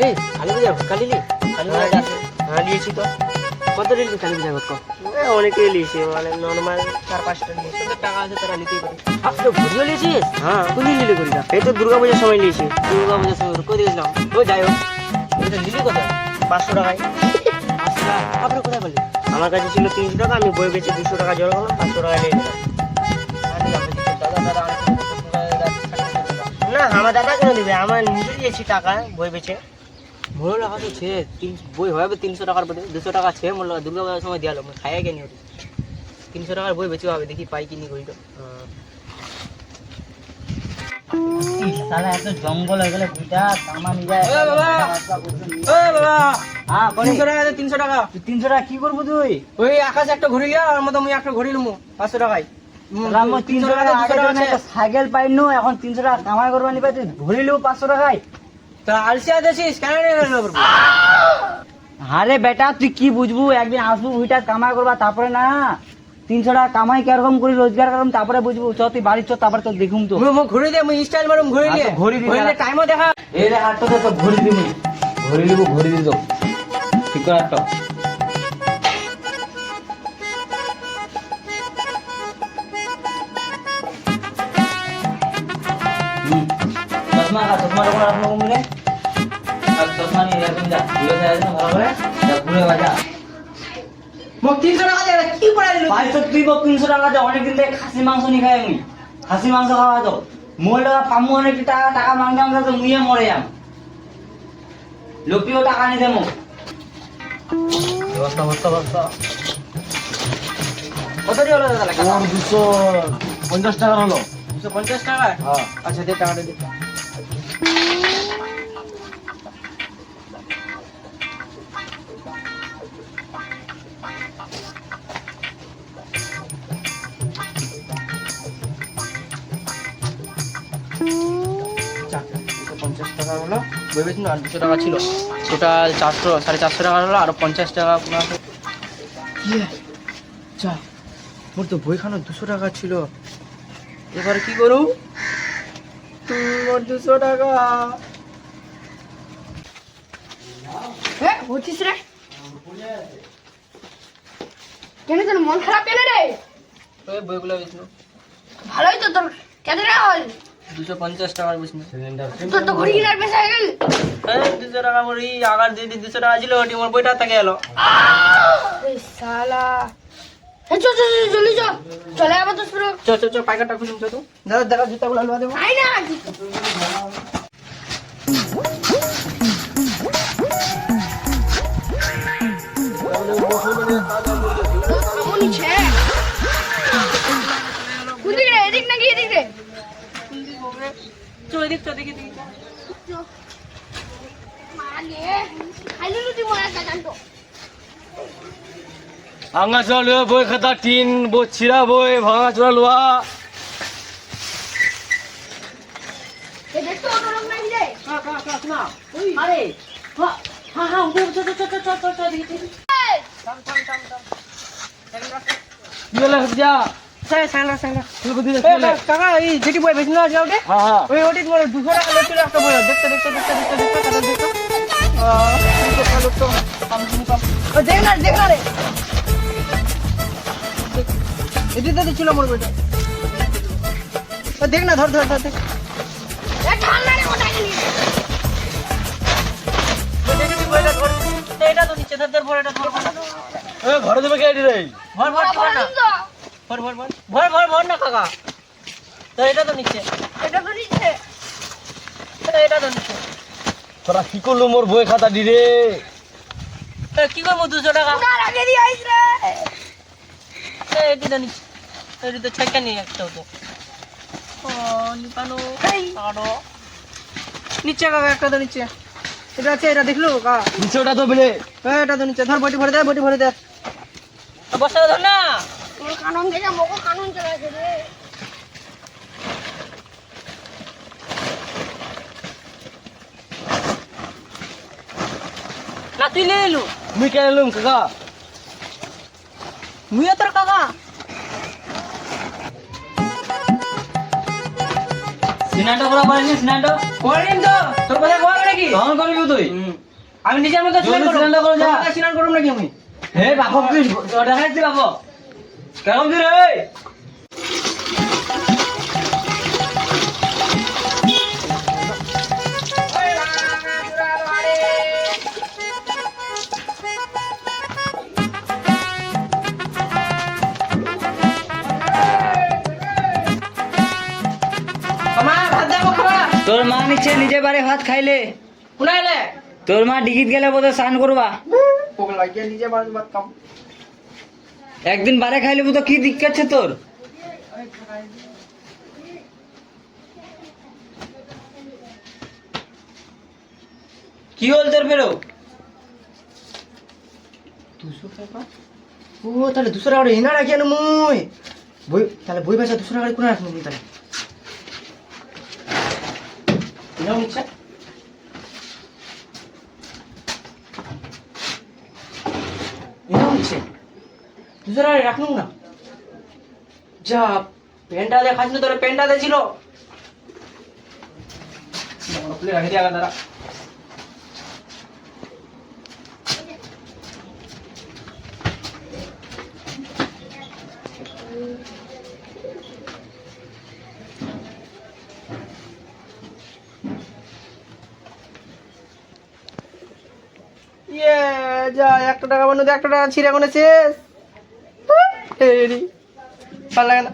এই কালী পূজার ভোট কালিলি? হ্যাঁ নিয়েছি তো। কত নিলি কালী পূজার ভোট? অনেকেই নিয়েছি, মানে নর্মাল 4-5টা নিয়েছি। তোদের টাকা আছে তারা নিতেই পারে। তো ঘুরিও নিয়েছিস? হ্যাঁ কোন দিন নিলি ঘুরিটা? এই তো দুর্গা পূজার সময় নিয়েছি। দুর্গা পূজার সময় কই দিয়েছিলাম? ও যাই হোক, এটা নিলি কত? 500 টাকায়। আচ্ছা, তারপরে কোথায় বললি? আমার কাছে ছিল 300 টাকা, আমি বই বেচে 200 টাকা জোর করলাম, 500 টাকা নিয়ে নিলাম। না আমার দাদা কেন দিবে, আমার নিজে দিয়েছি টাকা বই বেচে। মোর টাকা তো ছে বই হবে 300 টাকার বই, 200 টাকা ছে মোর দুর্গা পূজার সময় দিয়ালো, খাইয়া কেন 300 টাকার বই বেচে হবে, দেখি পাই কিনি ঘুরিটা। সালা এত জঙ্গল হয়ে গেলে বুইটা তামা নিয়ে যায়। ও বাবা! ও বাবা! হ্যাঁ 300 টাকা দে, 300 টাকা। 300 টাকা কি করবো তুই? ওই আকাশে একটা ঘুরি গিয়া আর মতো মুই একটা ঘুরি লমু 500 টাকায়। 300 টাকা টাকা একটা সাইকেল পাইনো, এখন 300 টাকা কামাই করবা নিবা, তুই ভরিলেও 500 টাকায়। তা আলসিয়া দেছিস কেন রে বাবু? আরে বেটা তুই কি বুঝবু, একদিন আসবো ওইটা কামাই করবা, তারপরে না 300 টাকা কামাই কিরকম করি রোজগার করলাম তারপরে বুঝবু। চ তুই বাড়ি চ, তারপরে তো দেখুম তো। মুই ঘুরি দে, মুই স্টাইল মারুম ঘুরি নিয়ে। আচ্ছা, ঘুরি দি ঘুরি দাঁড়া। টাইমও দেখা। এই রে হাতটা তো ঘড়ি দিবি, ঘড়ি দিব, ঘড়ি দিব ঠিক করে হাতটা। চশমা চশমাটা করে রাখলো কমলে, আর চশমা নিয়ে এরকম যা ঘুরে যায় না ভালো করে, যা ঘুরে বাজা। মুখ 300 টাকা দে, কি পড়াই দিল? ভাই তো তুই 300 টাকা দে, অনেকদিন থেকে খাসি মাংস নি খাই আমি, খাসি মাংস খাওয়া তো মোর টাকা পামু, অনেক টাকা টাকা মাংসাম তো মুইয়ে মরে যাম, লোকটিও টাকা নি দেবো। বস্তা বস্তা বস্তা কত দিয়ে হলো দাদা লেখা? 250 টাকা হলো। 250 টাকা? হ্যাঁ আচ্ছা দে টাকাটা দে। চার, 250 টাকা হলো, ভেবেছি না 200 টাকা ছিল, টোটাল 400 450 টাকা হলো, আরো 50 টাকা আপনার চা। মোর তো বইখানে 200 টাকা ছিল, এবার কি করু? মোর 200 টাকা। হ্যাঁ বলছিস রে, কেন তোর মন খারাপ কেন রে? ওই বইগুলো বেচলো, ভালোই তো, তোর কেন রে হল? 250 টাকার বেচলো। তোর তো ঘড়ি কিনার পেশা হয়ে গেল। 200 টাকা মোর এই আগার দিয়ে 200 টাকা ছিল, ওটি মোর বইটা থেকে এলো। এই শালা, এই চল চল চল, জলদি চল, চলে আবার তো শুরু। চ চ চ, পাইকারটা খুলুম তো। দাদা দাদা জুতাগুলো লওয়া দেবো। আই না আমনিছে কুদিক রে, এদিক নাকি এদিক রে? চল এদিক, চল দেখি দেখি। মানে খাইলে লুটি মরা জানতো। ভাঙা চলে বই খাতা টিন ছিড়া বই ভাঙা চোরা লোয়া। এই দেখতো অত লোক নাকি রে? না আরে হ্যাঁ হ্যাঁ হ্যাঁ চল চল চল চল চল চল দেখি এই, থাম থাম থাম থাম। কি হলো যা সাইলা সাইলা। তুই বুদ্ধি এ কাকা, এই যেটি বই বেচলো আজ ওটে, হ্যাঁ হ্যাঁ ওই ওটি তোমার 200 টাকা লেছিল একটা বই। দেখতে দেখতে দেখতে দেখতে দেখতে কাটা দেখতে। লোক তো কম কম। ও দেখ না রে, এটিতে দিছিল মোর বইটা। ও দেখ না, ধর ধর ধর দেখ। এ ঠান্ডা রে কোথায় গেলি? বইটা ধর, এটা তো নিচে ধর ধর, বড়টা ধর। এ ঘরে দেবে কে রে? ভর ভর ভর না, তো ভর ভর ভর ভর ভর ভর না কাকা। তো এটা তো নিচে, এটা তো নিচে। এটা তো নিচে। তোরা কি করলো মোর বই খাতা দি রে? কি করবো 200 টাকা? উনার আগে দিয়ে আইস রে। এটি তো নিচে, এটি তো ছেঁকে নিয়ে একটা হতো। ও নিপানো আরো নিচে কাকা, একটা তো নিচে। এটা আছে, এটা দেখলো কাকা? নিচে ওটা তো বেলে। এটা তো নিচে, ধর বটি ভরে দে, বটি ভরে দে। বস্তা ধর না। তোর কানন গেছে, মোকো কানন চলে গেছে রে। না তুই নিয়ে এলু, মুই কেন এলুম কাকা? মুই তোর কাকা। সিনাটো করা পারিনি সিনাটো? করিম তো, তোর কথা কবে নাকি? তখন করবি তুই আমি নিজের মতো জলদি স্নান করো যা। স্নান করব নাকি আমি? হে বাপক তুই দেখাচ্ছি বাপক কেমন তুই রে মা ভাত দেবো খাবা? তোর মা নিচে নিজে বাড়ি ভাত খাইলে কোনা এলে? তোর মা ডিগিত গেলে বোধহয় স্নান করবা পোক লাগিয়ে নিজে ভাত খাম। একদিন বারে খাইলে বোধ কি দিক্কত আছে তোর কি হল তোর বেরো 200 টাকা? ও তাহলে 200 টাকা এনা রাখি আনো মুই। বই তাহলে বই বেচা 200 টাকা কোনা রাখবো মুই তাহলে? নাও নিচে। নাও নিচে। 200 টাকা রাখনু না। যা পেনটা দেখাছ না তোর পেনটা দেছিল। আপনি রাখি দিয়া দাদা। ইয়ে যা 1 টাকা বানো 1 টাকা ছিঁড়ে কোনে শেষ। এই রে ভালো লাগে না।